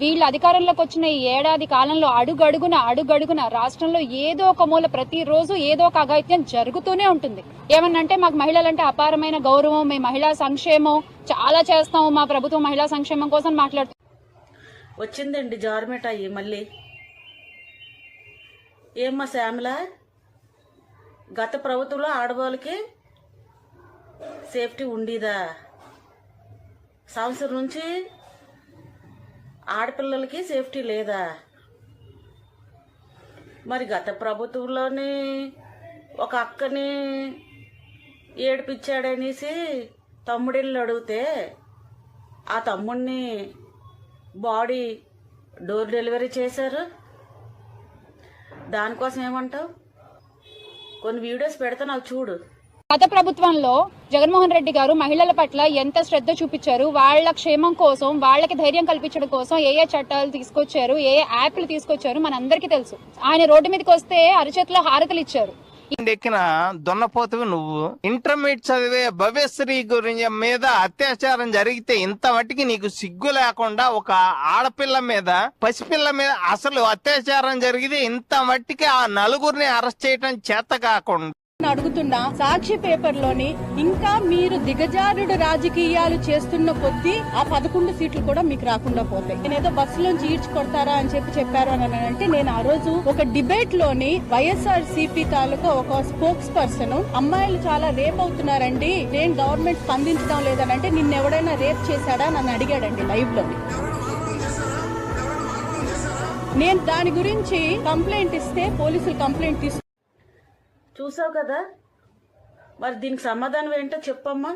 వీళ్ళు అధికారంలోకి వచ్చిన ఈ ఏడాది కాలంలో అడుగడుగున రాష్ట్రంలో ఏదో ఒక మూల ప్రతిరోజు ఏదో ఒక అఘాయిత్యం జరుగుతూనే ఉంటుంది. ఏమన్నంటే మాకు మహిళలంటే అపారమైన గౌరవం, మేము మహిళా సంక్షేమం చాలా చేస్తాము, మా ప్రభుత్వం మహిళా సంక్షేమం కోసం మాట్లాడుతాం. వచ్చిందండి జార్మేట అయ్యి మళ్ళీ. ఏమ్మా శ్యామల, గత ప్రభుత్వంలో ఆడవాళ్ళకి సేఫ్టీ ఉండేదా? సంవత్సరం నుంచి ఆడపిల్లలకి సేఫ్టీ లేదా? మరి గత ప్రభుత్వంలోని ఒక అక్కని ఏడిపించాడనేసి తమ్ముడిని అడిగితే ఆ తమ్ముడిని బాడీ డోర్ డెలివరీ చేశారు. దానికోసం ఏమంటావు? కొన్ని వీడియోస్ పెడతా నాకు చూడు. గత ప్రభుత్వంలో జగన్మోహన్ రెడ్డి గారు మహిళల పట్ల ఎంత శ్రద్ధ చూపించారు, వాళ్ల క్షేమం కోసం, వాళ్ళకి ధైర్యం కల్పించడం కోసం ఏ చట్టాలు తీసుకొచ్చారు, ఏ యాప్లు తీసుకొచ్చారు మనందరికీ తెలుసు. ఆయన రోడ్డు మీదకి వస్తే అరచేతిలో హారతలు ఇచ్చారు. ఎక్కిన దున్నపోతువి నువ్వు. ఇంటర్మీడియట్ చదివే భవ్యశ్రీ గురించి మీద అత్యాచారం జరిగితే ఇంత మట్టికి నీకు సిగ్గు లేకుండా ఒక ఆడపిల్ల మీద, పసిపిల్ల మీద అసలు అత్యాచారం జరిగితే ఇంత మట్టికి ఆ నలుగురిని అరెస్ట్ చేయడం చేత కాకుండా అడుగుతున్నా, సాక్షి పేపర్ లోని ఇంకా మీరు దిగజారుడు రాజకీయాలు చేస్తున్న కొద్దీ ఆ 11 సీట్లు కూడా మీకు రాకుండా పోతాయి. నేనేదో బస్సులోంచి ఈడ్చి కొడతారా అని చెప్పారు అని అంటే, నేను ఆ రోజు ఒక డిబేట్ లోని వైఎస్ఆర్సీపీ తాలూకా ఒక స్పోక్స్ పర్సన్, అమ్మాయిలు చాలా రేప్ అవుతున్నారండి, నేను గవర్నమెంట్ స్పందించడం లేదని అంటే, నిన్నెవడైనా రేప్ చేశాడా నన్ను అడిగాడండి లైవ్ లో. నేను దాని గురించి కంప్లైంట్ ఇస్తే పోలీసులు కంప్లైంట్ తీసుకు. చూసావు కదా, మరి దీనికి సమాధానం ఏంటో చెప్పమ్మా.